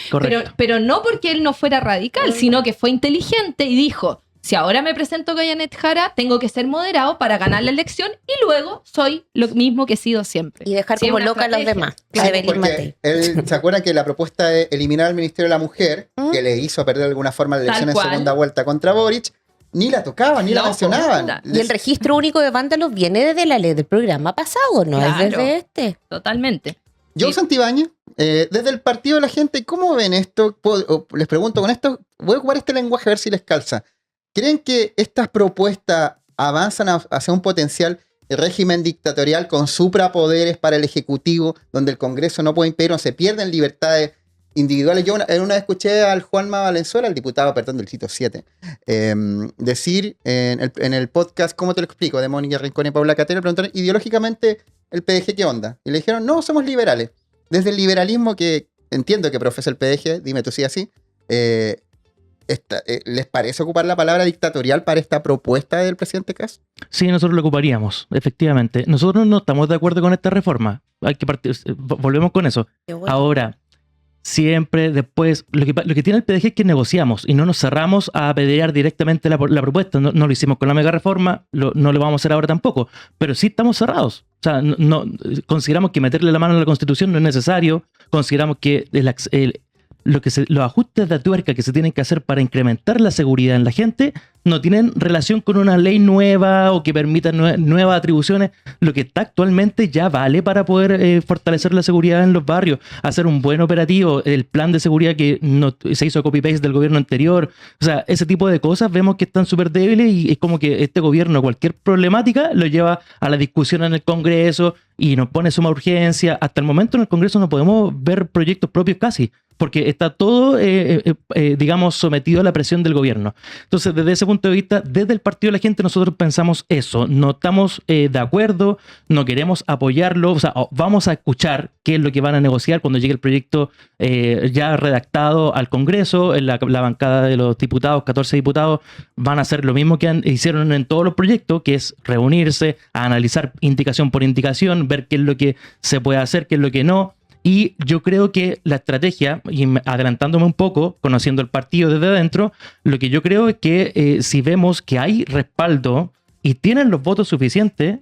[SPEAKER 3] Pero no porque él no fuera radical, sino que fue inteligente y dijo, si ahora me presento con Janet Jara, tengo que ser moderado para ganar la elección y luego soy lo mismo que he sido siempre.
[SPEAKER 4] Y dejar
[SPEAKER 3] Sí,
[SPEAKER 4] como
[SPEAKER 3] una
[SPEAKER 4] loca a los
[SPEAKER 3] estrategia.
[SPEAKER 4] demás.
[SPEAKER 3] Claro,
[SPEAKER 4] A Evelyn Matei.
[SPEAKER 2] Porque él, ¿se acuerdan que la propuesta de eliminar al Ministerio de la Mujer, que le hizo perder de alguna forma la
[SPEAKER 3] Tal
[SPEAKER 2] elección en
[SPEAKER 3] cual.
[SPEAKER 2] segunda vuelta contra Boric, ni la tocaban, ni la
[SPEAKER 3] No,
[SPEAKER 2] mencionaban?
[SPEAKER 3] nada.
[SPEAKER 4] Y el registro único de vándalos viene desde la ley del programa pasado, no
[SPEAKER 3] Claro.
[SPEAKER 4] es desde este.
[SPEAKER 3] Totalmente.
[SPEAKER 2] Joe
[SPEAKER 3] Sí.
[SPEAKER 2] Santibáñez, desde el Partido de la Gente, ¿cómo ven esto? Les pregunto con esto, voy a ocupar este lenguaje a ver si les calza. ¿Creen que estas propuestas avanzan hacia un potencial régimen dictatorial con suprapoderes para el Ejecutivo, donde el Congreso no puede impedir o se pierden libertades individuales? Yo una vez escuché al Juanma Valenzuela, el diputado, perdón, del sitio 7, decir en el podcast, ¿cómo te lo explico?, de Mónica Rincón y Paula Catero, le preguntaron ideológicamente el PDG, ¿qué onda? Y le dijeron, no, somos liberales. Desde el liberalismo que entiendo que profesa el PDG, dime tú si así, ¿les parece ocupar la palabra dictatorial para esta propuesta del presidente Kast?
[SPEAKER 5] Sí, nosotros lo ocuparíamos, efectivamente. Nosotros no estamos de acuerdo con esta reforma. Hay que volvemos con eso.
[SPEAKER 4] Qué bueno.
[SPEAKER 5] Ahora, siempre después, lo que tiene el PDG es que negociamos y no nos cerramos a apedrear directamente la propuesta. No lo hicimos con la mega reforma, no lo vamos a hacer ahora tampoco, pero sí estamos cerrados. O sea, consideramos que meterle la mano a la Constitución no es necesario, consideramos que los ajustes de tuerca que se tienen que hacer para incrementar la seguridad en la gente no tienen relación con una ley nueva o que permita nuevas atribuciones. Lo que está actualmente ya vale para poder fortalecer la seguridad en los barrios, hacer un buen operativo, el plan de seguridad que no, se hizo copy-paste del gobierno anterior. O sea, ese tipo de cosas vemos que están súper débiles y es como que este gobierno cualquier problemática lo lleva a la discusión en el Congreso y nos pone suma urgencia. Hasta el momento en el Congreso no podemos ver proyectos propios casi, porque está todo, digamos, sometido a la presión del gobierno. Entonces, desde ese punto de vista, desde el Partido de la Gente, nosotros pensamos eso. No estamos de acuerdo, no queremos apoyarlo, o sea, vamos a escuchar qué es lo que van a negociar cuando llegue el proyecto ya redactado al Congreso. En la bancada de los diputados, 14 diputados, van a hacer lo mismo que hicieron en todos los proyectos, que es reunirse, a analizar indicación por indicación, ver qué es lo que se puede hacer, qué es lo que no. Y yo creo que la estrategia, y adelantándome un poco, conociendo el partido desde adentro, lo que yo creo es que si vemos que hay respaldo y tienen los votos suficientes,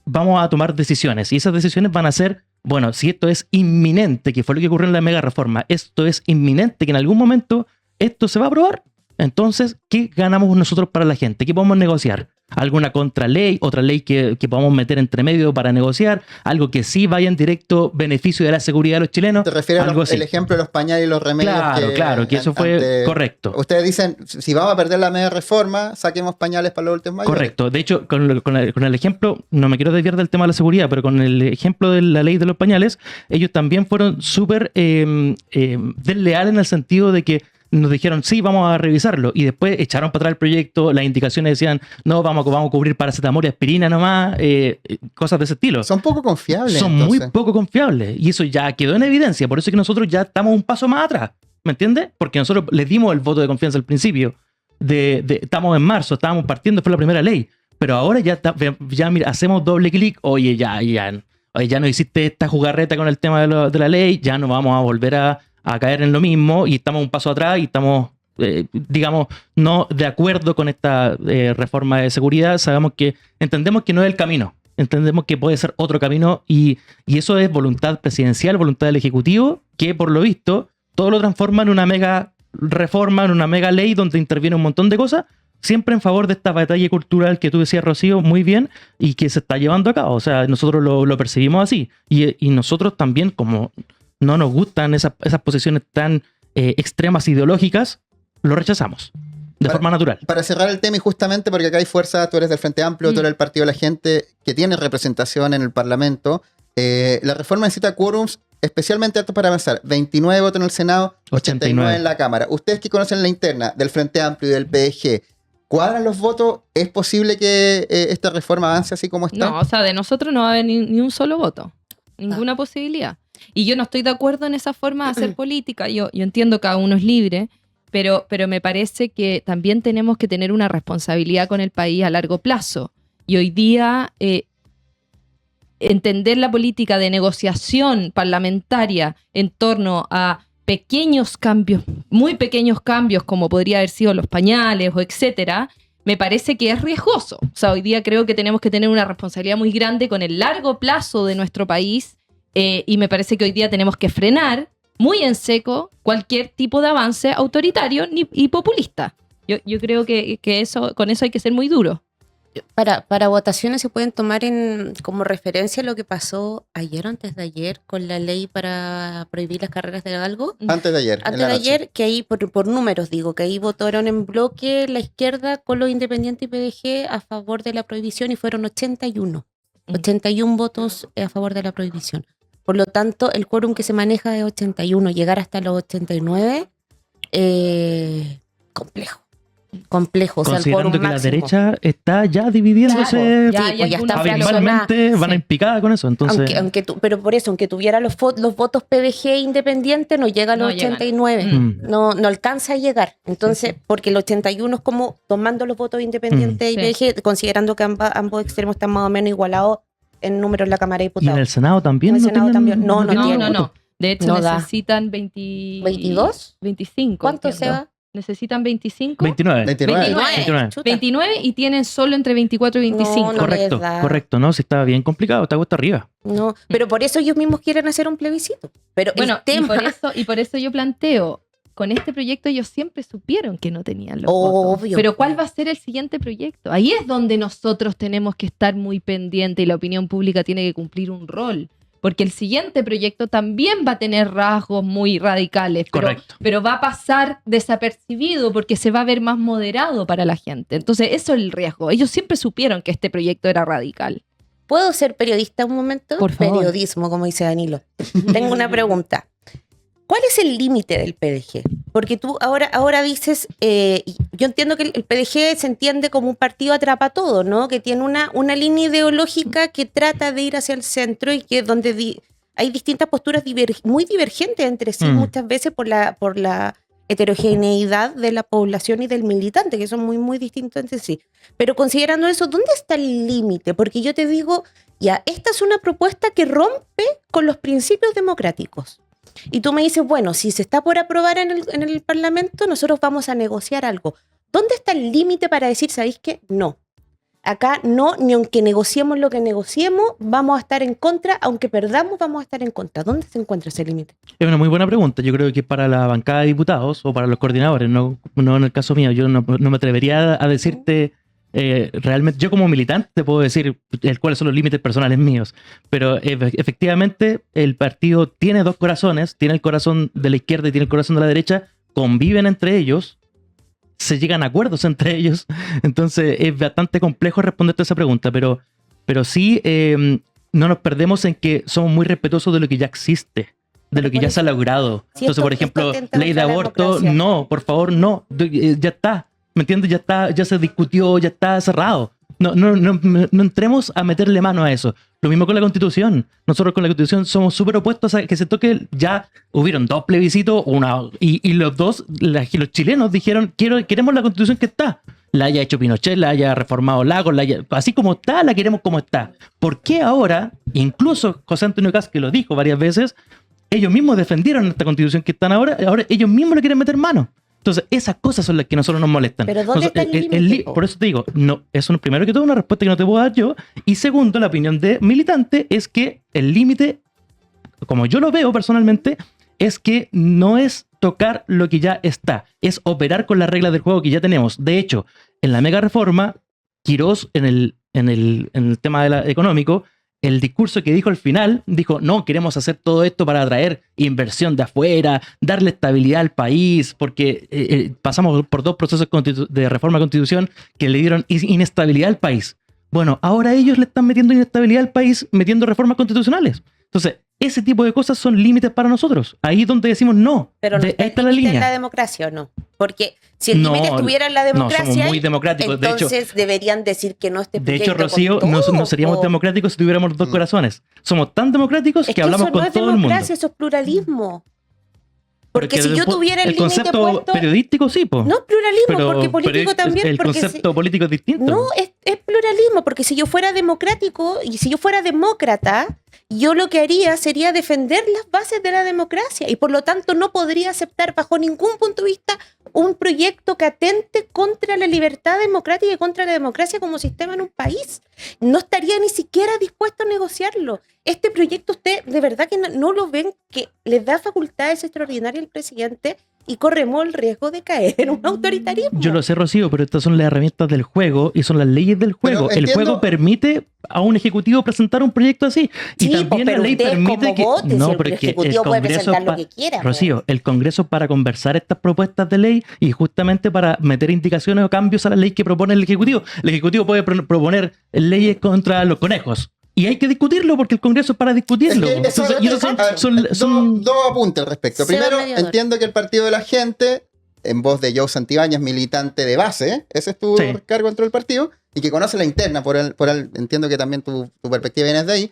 [SPEAKER 5] vamos a tomar decisiones. Y esas decisiones van a ser, bueno, si esto es inminente, que fue lo que ocurrió en la mega reforma, esto es inminente, que en algún momento esto se va a aprobar, entonces, ¿qué ganamos nosotros para la gente? ¿Qué podemos negociar? ¿Alguna contraley? ¿Otra ley que podamos meter entre medio para negociar? ¿Algo que sí vaya en directo beneficio de la seguridad de los chilenos?
[SPEAKER 2] ¿Te refieres
[SPEAKER 5] Algo
[SPEAKER 2] al ejemplo de los pañales y los remedios?
[SPEAKER 5] Claro, que eso fue correcto.
[SPEAKER 2] Ustedes dicen, si vamos a perder la media reforma, saquemos pañales para los adultos mayores.
[SPEAKER 5] Correcto. De hecho, con el ejemplo, no me quiero desviar del tema de la seguridad, pero con el ejemplo de la ley de los pañales, ellos también fueron súper desleales en el sentido de que nos dijeron, sí, vamos a revisarlo, y después echaron para atrás el proyecto, las indicaciones decían, no, vamos a cubrir paracetamol y aspirina nomás, cosas de ese estilo.
[SPEAKER 2] Son poco confiables.
[SPEAKER 5] Son
[SPEAKER 2] entonces.
[SPEAKER 5] muy poco confiables, y eso ya quedó en evidencia, por eso es que nosotros ya estamos un paso más atrás, ¿me entiendes? Porque nosotros les dimos el voto de confianza al principio, estamos en marzo, estábamos partiendo, fue la primera ley, pero ahora ya mira, hacemos doble clic, oye, ya no hiciste esta jugarreta con el tema de la ley, ya no vamos a volver a caer en lo mismo y estamos un paso atrás y estamos, digamos, no de acuerdo con esta reforma de seguridad. Entendemos que no es el camino, entendemos que puede ser otro camino y eso es voluntad presidencial, voluntad del Ejecutivo, que por lo visto todo lo transforma en una mega reforma, en una mega ley donde interviene un montón de cosas, siempre en favor de esta batalla cultural que tú decías, Rocío, muy bien, y que se está llevando a cabo. O sea, nosotros lo percibimos así y nosotros también, como no nos gustan esas posiciones tan extremas ideológicas, lo rechazamos de forma natural.
[SPEAKER 2] Para cerrar el tema, y justamente porque acá hay fuerza, tú eres del Frente Amplio, tú eres del Partido de la Gente, que tiene representación en el Parlamento, la reforma necesita quórums especialmente altos para avanzar. 29 votos en el Senado, 89 en la Cámara. Ustedes que conocen la interna del Frente Amplio y del PDG, ¿Cuadran los votos? ¿Es posible que esta reforma avance así como está?
[SPEAKER 3] No, o sea, de nosotros no va a haber ni un solo voto. Ninguna posibilidad. Y yo no estoy de acuerdo en esa forma de hacer política. Yo entiendo que cada uno es libre, pero me parece que también tenemos que tener una responsabilidad con el país a largo plazo. Y hoy día entender la política de negociación parlamentaria en torno a pequeños cambios, muy pequeños cambios, como podría haber sido los pañales o etcétera, me parece que es riesgoso. O sea, hoy día creo que tenemos que tener una responsabilidad muy grande con el largo plazo de nuestro país y me parece que hoy día tenemos que frenar muy en seco cualquier tipo de avance autoritario y populista. Yo creo que con eso hay que ser muy duro.
[SPEAKER 4] Para votaciones se pueden tomar como referencia lo que pasó ayer o antes de ayer con la ley para prohibir las carreras de galgo.
[SPEAKER 2] Antes de ayer.
[SPEAKER 4] Antes de ayer, que ahí, por números digo, que ahí votaron en bloque la izquierda con los independientes y PDG a favor de la prohibición y fueron 81. 81 votos a favor de la prohibición. Por lo tanto, el quórum que se maneja es 81. Llegar hasta los 89, complejo. O sea, el
[SPEAKER 5] Considerando
[SPEAKER 4] quórum
[SPEAKER 5] que la
[SPEAKER 4] máximo.
[SPEAKER 5] derecha está ya dividiéndose
[SPEAKER 3] Claro,
[SPEAKER 4] ya está
[SPEAKER 5] abismalmente, van
[SPEAKER 4] sí.
[SPEAKER 5] en picada con eso. Entonces,
[SPEAKER 4] Pero por eso, aunque tuviera los votos PDG independientes, no llega a los
[SPEAKER 3] No llegan.
[SPEAKER 4] 89. No alcanza a llegar. Entonces, porque el 81 es como tomando los votos independientes y PDG, considerando que ambos extremos están más o menos igualados en número en la Cámara de
[SPEAKER 5] y en
[SPEAKER 4] Diputados.
[SPEAKER 5] el Senado también.
[SPEAKER 4] En el Senado también. No
[SPEAKER 5] tienen
[SPEAKER 3] No.
[SPEAKER 5] voto.
[SPEAKER 3] De hecho,
[SPEAKER 4] No da.
[SPEAKER 3] necesitan
[SPEAKER 4] ¿22?
[SPEAKER 3] 25.
[SPEAKER 4] ¿Cuánto
[SPEAKER 3] entiendo.
[SPEAKER 4] se va?
[SPEAKER 3] Necesitan 25.
[SPEAKER 5] 29.
[SPEAKER 2] 29.
[SPEAKER 4] Chuta.
[SPEAKER 3] 29 y tienen solo entre 24 y 25.
[SPEAKER 4] No,
[SPEAKER 5] Correcto,
[SPEAKER 4] les da.
[SPEAKER 5] correcto, ¿no? Si está bien complicado, está cuesta arriba.
[SPEAKER 4] No, pero por eso ellos mismos quieren hacer un plebiscito. Pero
[SPEAKER 3] Bueno,
[SPEAKER 4] el tema...
[SPEAKER 3] y por eso yo planteo, con este proyecto ellos siempre supieron que no tenían los votos.
[SPEAKER 4] Obvio.
[SPEAKER 3] Pero ¿cuál va a ser el siguiente proyecto? Ahí es donde nosotros tenemos que estar muy pendientes y la opinión pública tiene que cumplir un rol. Porque el siguiente proyecto también va a tener rasgos muy radicales,
[SPEAKER 5] Correcto.
[SPEAKER 3] pero va a pasar desapercibido porque se va a ver más moderado para la gente. Entonces, eso es el riesgo. Ellos siempre supieron que este proyecto era radical.
[SPEAKER 4] ¿Puedo ser periodista un momento?
[SPEAKER 3] Por favor.
[SPEAKER 4] Periodismo, como dice Danilo. Tengo una pregunta. ¿Cuál es el límite del PDG? Porque tú ahora dices, yo entiendo que el PDG se entiende como un partido atrapa todo, ¿no? Que tiene una línea ideológica que trata de ir hacia el centro y que donde hay distintas posturas muy divergentes entre sí, muchas veces por la heterogeneidad de la población y del militante, que son muy, muy distintos entre sí. Pero considerando eso, ¿dónde está el límite? Porque yo te digo, ya, esta es una propuesta que rompe con los principios democráticos. Y tú me dices, bueno, si se está por aprobar en el Parlamento, nosotros vamos a negociar algo. ¿Dónde está el límite para decir, sabéis qué? No. Acá no, ni aunque negociemos lo que negociemos, vamos a estar en contra, aunque perdamos, vamos a estar en contra. ¿Dónde se encuentra ese límite?
[SPEAKER 5] Es una muy buena pregunta. Yo creo que para la bancada de diputados o para los coordinadores, no en el caso mío, yo no me atrevería a decirte realmente, yo como militante te puedo decir cuáles son los límites personales míos, pero efectivamente el partido tiene dos corazones, tiene el corazón de la izquierda y tiene el corazón de la derecha, conviven entre ellos, se llegan a acuerdos entre ellos, entonces es bastante complejo responderte a esa pregunta, pero sí no nos perdemos en que somos muy respetuosos de lo que ya existe, de lo que ya se ha logrado.
[SPEAKER 4] Si
[SPEAKER 5] Entonces, por ejemplo, ley de aborto, no, por favor, no, ya está. ¿Me entiendes? Ya está, ya se discutió, ya está cerrado. No entremos a meterle mano a eso. Lo mismo con la Constitución. Nosotros con la Constitución somos súper opuestos a que se toque. Ya hubieron dos plebiscitos, y los dos, los chilenos dijeron, queremos la Constitución que está. La haya hecho Pinochet, la haya reformado Lagos, así como está, la queremos como está. ¿Por qué ahora, incluso José Antonio Kast, que lo dijo varias veces, ellos mismos defendieron esta Constitución que están ahora ellos mismos le quieren meter mano? Entonces, esas cosas son las que a nosotros nos molestan.
[SPEAKER 4] ¿Pero dónde está el límite?
[SPEAKER 5] Por eso te digo, no, primero que todo una respuesta que no te puedo dar yo. Y segundo, la opinión de militante es que el límite, como yo lo veo personalmente, es que no es tocar lo que ya está, es operar con las reglas del juego que ya tenemos. De hecho, en la mega reforma, Quirós, en el tema económico, el discurso que dijo al final, dijo, no, queremos hacer todo esto para atraer inversión de afuera, darle estabilidad al país, porque pasamos por dos procesos de reforma de constitución que le dieron inestabilidad al país. Bueno, ahora ellos le están metiendo inestabilidad al país metiendo reformas constitucionales. Entonces, ese tipo de cosas son límites para nosotros. Ahí es donde decimos no.
[SPEAKER 4] Pero no
[SPEAKER 5] ahí está la
[SPEAKER 4] límite en la
[SPEAKER 5] línea.
[SPEAKER 4] democracia, ¿o no? Porque si el límite estuviera en la democracia,
[SPEAKER 5] no, somos muy democráticos.
[SPEAKER 4] entonces deberían decir que no este
[SPEAKER 5] De
[SPEAKER 4] proyecto
[SPEAKER 5] hecho, Rocío,
[SPEAKER 4] con todo,
[SPEAKER 5] no seríamos democráticos si tuviéramos dos corazones. Somos tan democráticos que hablamos con todo el mundo.
[SPEAKER 4] Eso es pluralismo. Porque si yo tuviera el límite
[SPEAKER 5] concepto
[SPEAKER 4] puesto,
[SPEAKER 5] periodístico, sí, po.
[SPEAKER 4] no pluralismo, porque político también.
[SPEAKER 5] El concepto político es distinto.
[SPEAKER 4] No, es pluralismo, porque si yo fuera democrático y si yo fuera demócrata, yo lo que haría sería defender las bases de la democracia y por lo tanto no podría aceptar bajo ningún punto de vista un proyecto que atente contra la libertad democrática y contra la democracia como sistema en un país. No estaría ni siquiera dispuesto a negociarlo. Este proyecto usted de verdad que no lo ven, que les da facultades extraordinarias al presidente y corremos el riesgo de caer en un autoritarismo.
[SPEAKER 5] Yo lo sé, Rocío, pero estas son las herramientas del juego y son las leyes del juego. El juego permite a un ejecutivo presentar un proyecto así.
[SPEAKER 4] Sí,
[SPEAKER 5] y también la ley permite que...
[SPEAKER 4] No, pero el ejecutivo puede presentar lo que quiera.
[SPEAKER 5] Rocío, el Congreso es para conversar estas propuestas de ley y justamente para meter indicaciones o cambios a la ley que propone el Ejecutivo. El Ejecutivo puede proponer leyes contra los conejos. Y hay que discutirlo porque el Congreso es para discutirlo.
[SPEAKER 2] Son dos apuntes al respecto. Primero, entiendo que el Partido de la Gente, en voz de Joe Santibáñez, militante de base, ese es tu cargo dentro del partido, y que conoce la interna, entiendo que también tu perspectiva viene de ahí,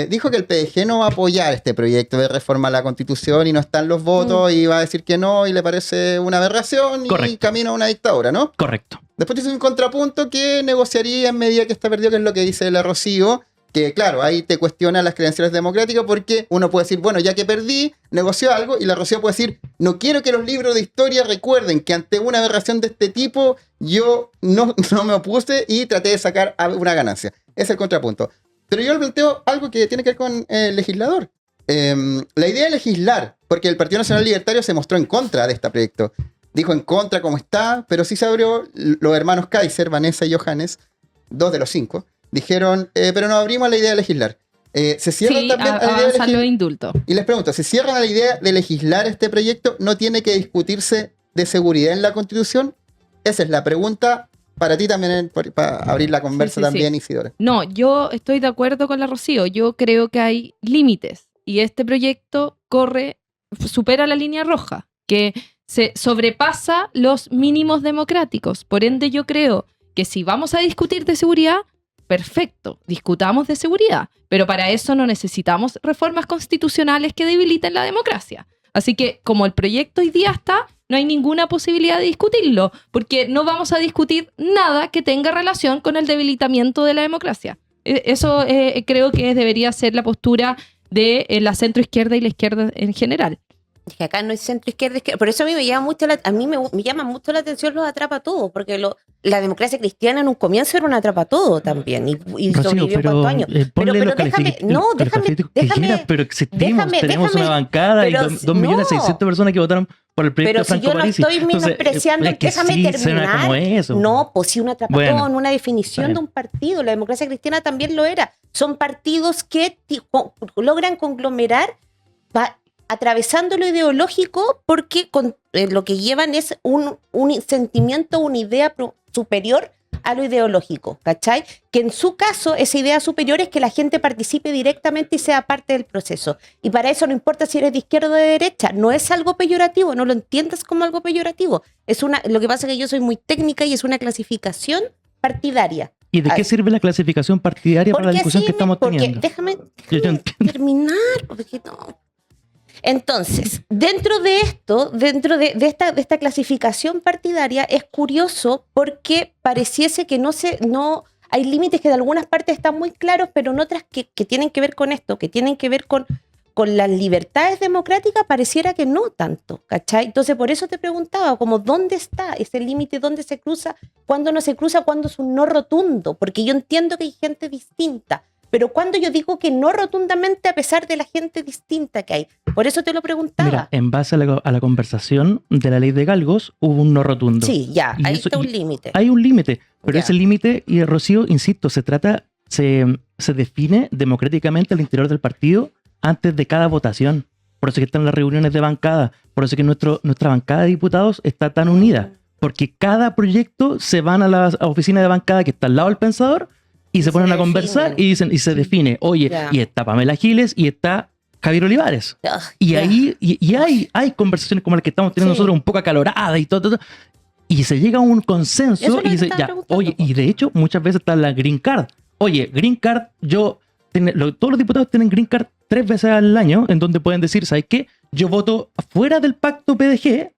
[SPEAKER 2] dijo que el PDG no va a apoyar este proyecto de reforma a la Constitución y no están los votos y va a decir que no y le parece una aberración y camino a una dictadura, ¿no?
[SPEAKER 5] Correcto.
[SPEAKER 2] Después dice un contrapunto que negociaría en medida que está perdido, que es lo que dice la Rocío, que claro, ahí te cuestiona las credenciales democráticas porque uno puede decir, bueno, ya que perdí, negoció algo, y la Rocío puede decir, no quiero que los libros de historia recuerden que ante una aberración de este tipo yo no me opuse y traté de sacar una ganancia. Ese es el contrapunto. Pero yo le planteo algo que tiene que ver con el legislador. La idea de legislar, porque el Partido Nacional Libertario se mostró en contra de este proyecto. Dijo en contra como está, pero sí se abrió. Los hermanos Kaiser, Vanessa y Johannes, 2 de los 5, dijeron, pero nos abrimos a la idea de legislar. ¿Se cierran también a la idea de legislar?
[SPEAKER 3] Indulto.
[SPEAKER 2] Y les pregunto, ¿se cierran a la idea de legislar este proyecto? ¿No tiene que discutirse de seguridad en la Constitución? Esa es la pregunta para ti también, para abrir la conversa también, Isidora.
[SPEAKER 3] No, yo estoy de acuerdo con la Rocío. Yo creo que hay límites y este proyecto supera la línea roja, que se sobrepasa los mínimos democráticos. Por ende, yo creo que si vamos a discutir de seguridad, perfecto, discutamos de seguridad, pero para eso no necesitamos reformas constitucionales que debiliten la democracia. Así que, como el proyecto hoy día está, no hay ninguna posibilidad de discutirlo, porque no vamos a discutir nada que tenga relación con el debilitamiento de la democracia. Eso creo que debería ser la postura de la centroizquierda y la izquierda en general.
[SPEAKER 4] Es que acá no hay centro-izquierda, por eso a mí me llama mucho me llama mucho la atención los atrapatodos, porque la democracia cristiana en un comienzo era un atrapatodo también, y sobrevivió cuántos años. Pero déjame,
[SPEAKER 5] pero existimos, tenemos una bancada y 2.600.000 personas que votaron por el proyecto de Franco Parisi.
[SPEAKER 4] Pero si yo no estoy menospreciando, déjame terminar.
[SPEAKER 5] Como eso.
[SPEAKER 4] No, pues sí, un atrapatón, una definición de un partido. La democracia cristiana también lo era. Son partidos que logran conglomerar atravesando lo ideológico, porque lo que llevan es un sentimiento, una idea superior a lo ideológico, ¿cachai? Que en su caso, esa idea superior es que la gente participe directamente y sea parte del proceso. Y para eso no importa si eres de izquierda o de derecha, no es algo peyorativo, no lo entiendas como algo peyorativo. Lo que pasa es que yo soy muy técnica y es una clasificación partidaria.
[SPEAKER 5] ¿Y de qué sirve la clasificación partidaria para la discusión que estamos teniendo?
[SPEAKER 4] Déjame terminar, porque no. Entonces, dentro de esta clasificación partidaria, es curioso porque pareciese que no hay límites que de algunas partes están muy claros, pero en otras que tienen que ver con esto, que tienen que ver con las libertades democráticas, pareciera que no tanto, ¿cachai? Entonces, por eso te preguntaba, como, ¿dónde está ese límite? ¿Dónde se cruza? ¿Cuándo no se cruza? ¿Cuándo es un no rotundo? Porque yo entiendo que hay gente distinta, pero cuando yo digo que no rotundamente a pesar de la gente distinta que hay. Por eso te lo preguntaba.
[SPEAKER 5] Mira, en base a la conversación de la ley de galgos, hubo un no rotundo.
[SPEAKER 4] Sí, ya, ahí está un límite.
[SPEAKER 5] Hay un límite, pero ese límite, y Rocío, insisto, se define democráticamente al interior del partido antes de cada votación. Por eso que están las reuniones de bancada, por eso que nuestra bancada de diputados está tan unida, porque cada proyecto se van a la oficina de bancada que está al lado del pensador y se ponen a conversar y dicen, y se define, oye, y está Pamela Giles y está Javier Olivares. Y ahí hay conversaciones como las que estamos teniendo nosotros, un poco acaloradas y todo. Y se llega a un consenso
[SPEAKER 4] Eso es lo
[SPEAKER 5] y
[SPEAKER 4] que
[SPEAKER 5] dice,
[SPEAKER 4] estaba
[SPEAKER 5] ya,
[SPEAKER 4] preguntando,
[SPEAKER 5] oye,
[SPEAKER 4] po.
[SPEAKER 5] y de hecho muchas veces está la green card. Oye, green card, todos los diputados tienen green card 3 veces al año, en donde pueden decir, ¿sabes qué? Yo voto fuera del pacto PDG,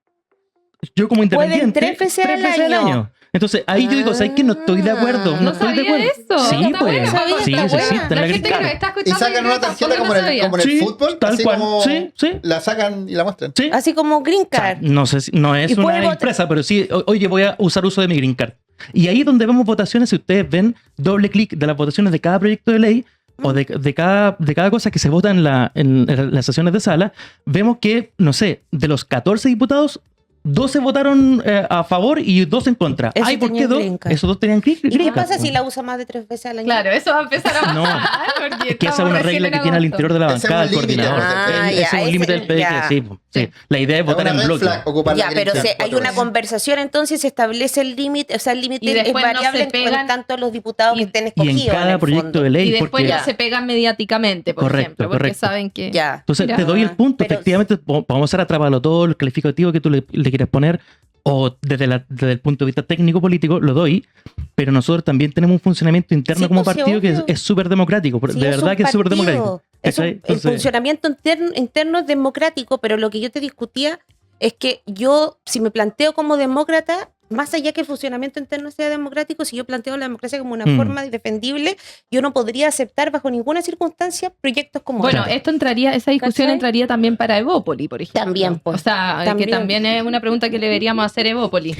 [SPEAKER 5] yo como independiente.
[SPEAKER 4] 3 veces al año.
[SPEAKER 5] Entonces ahí yo digo, ¿sabes qué? No estoy de acuerdo. No
[SPEAKER 3] No
[SPEAKER 5] estoy de
[SPEAKER 3] sabía
[SPEAKER 5] acuerdo.
[SPEAKER 3] eso.
[SPEAKER 5] Sí,
[SPEAKER 3] Está
[SPEAKER 5] pues.
[SPEAKER 3] bueno,
[SPEAKER 5] Sí,
[SPEAKER 4] está
[SPEAKER 5] sí, sí,
[SPEAKER 4] buena.
[SPEAKER 5] está
[SPEAKER 3] La
[SPEAKER 5] la
[SPEAKER 3] gente
[SPEAKER 5] green
[SPEAKER 3] que nos
[SPEAKER 5] card.
[SPEAKER 3] está
[SPEAKER 2] Y
[SPEAKER 3] escuchando
[SPEAKER 2] sacan una tarjeta como en el
[SPEAKER 5] Sí,
[SPEAKER 2] fútbol,
[SPEAKER 5] tal
[SPEAKER 2] así
[SPEAKER 5] cual.
[SPEAKER 2] como
[SPEAKER 5] Sí, sí.
[SPEAKER 2] la sacan y la muestran.
[SPEAKER 5] Sí.
[SPEAKER 4] Así como green
[SPEAKER 5] O sea,
[SPEAKER 4] card.
[SPEAKER 5] no sé, no es
[SPEAKER 4] Y puede
[SPEAKER 5] una
[SPEAKER 4] votar-
[SPEAKER 5] empresa, pero sí, oye, voy a usar uso de mi green card. Y ahí donde vemos votaciones, si ustedes ven doble clic de las votaciones de cada proyecto de ley o de cada cosa que se vota en las sesiones de sala, vemos que, no sé, de los 14 diputados, 12 votaron a favor y 2 en contra.
[SPEAKER 4] Esos
[SPEAKER 5] Ay, ¿por qué
[SPEAKER 4] tenían
[SPEAKER 5] 2?
[SPEAKER 4] green card.
[SPEAKER 5] Esos 2 tenían green
[SPEAKER 4] ¿Y qué
[SPEAKER 5] card,
[SPEAKER 4] pasa
[SPEAKER 5] pues.
[SPEAKER 4] si la usa más de 3 veces al año?
[SPEAKER 3] Claro, eso va a empezar a
[SPEAKER 5] No,
[SPEAKER 3] pasar. porque
[SPEAKER 5] es que esa es
[SPEAKER 3] estamos
[SPEAKER 5] una
[SPEAKER 3] recién
[SPEAKER 5] regla
[SPEAKER 3] en
[SPEAKER 5] que tiene al
[SPEAKER 3] agosto.
[SPEAKER 5] interior de la
[SPEAKER 2] Ese es
[SPEAKER 5] bancada
[SPEAKER 2] un
[SPEAKER 5] el
[SPEAKER 2] límite.
[SPEAKER 5] coordinador.
[SPEAKER 4] Ah,
[SPEAKER 5] Ese
[SPEAKER 4] ya,
[SPEAKER 5] es un límite del
[SPEAKER 4] ese-
[SPEAKER 5] PDG,
[SPEAKER 4] ya.
[SPEAKER 5] sí, sí. La idea es
[SPEAKER 2] Es
[SPEAKER 5] votar
[SPEAKER 2] una
[SPEAKER 5] en
[SPEAKER 2] red
[SPEAKER 5] bloque.
[SPEAKER 2] flag ocupar la
[SPEAKER 4] Ya,
[SPEAKER 2] green
[SPEAKER 4] pero
[SPEAKER 2] card
[SPEAKER 4] hay
[SPEAKER 2] 4
[SPEAKER 4] una
[SPEAKER 2] veces.
[SPEAKER 4] conversación, entonces se establece el límite, o sea, el límite
[SPEAKER 3] Y
[SPEAKER 4] es
[SPEAKER 3] después no
[SPEAKER 4] variable
[SPEAKER 3] se
[SPEAKER 4] en
[SPEAKER 3] pegan-
[SPEAKER 4] tanto los diputados que estén
[SPEAKER 5] Y
[SPEAKER 4] escogidos.
[SPEAKER 5] en cada
[SPEAKER 4] el
[SPEAKER 5] proyecto
[SPEAKER 4] fondo.
[SPEAKER 5] de ley.
[SPEAKER 3] Y después
[SPEAKER 5] porque-
[SPEAKER 3] ya se pegan mediáticamente, por
[SPEAKER 5] Correcto,
[SPEAKER 3] ejemplo, porque
[SPEAKER 5] correcto.
[SPEAKER 3] saben que...
[SPEAKER 4] Ya.
[SPEAKER 5] Entonces,
[SPEAKER 3] Mira.
[SPEAKER 5] te doy el punto.
[SPEAKER 4] Pero-
[SPEAKER 5] Efectivamente, podemos hacer atrapalo todo, el calificativo que tú le quieras poner, o desde el punto de vista técnico-político, lo doy, pero nosotros también tenemos un funcionamiento interno
[SPEAKER 4] Sí,
[SPEAKER 5] como
[SPEAKER 4] pues, sí,
[SPEAKER 5] partido que
[SPEAKER 4] obvio.
[SPEAKER 5] es súper democrático.
[SPEAKER 4] Sí,
[SPEAKER 5] De
[SPEAKER 4] es
[SPEAKER 5] verdad
[SPEAKER 4] un
[SPEAKER 5] que es súper
[SPEAKER 4] partido.
[SPEAKER 5] democrático.
[SPEAKER 4] Es
[SPEAKER 5] ¿Cachai?
[SPEAKER 4] el
[SPEAKER 5] Entonces,
[SPEAKER 4] funcionamiento interno es democrático, pero lo que yo te discutía es que yo, si me planteo como demócrata, más allá que el funcionamiento interno sea democrático, si yo planteo la democracia como una forma defendible, yo no podría aceptar bajo ninguna circunstancia proyectos como
[SPEAKER 3] Bueno,
[SPEAKER 4] este.
[SPEAKER 3] esa discusión
[SPEAKER 4] ¿Cachai?
[SPEAKER 3] entraría también para Evópoli, por ejemplo.
[SPEAKER 4] También, pues.
[SPEAKER 3] O sea,
[SPEAKER 4] También.
[SPEAKER 3] que también es una pregunta que le deberíamos hacer a Evópoli.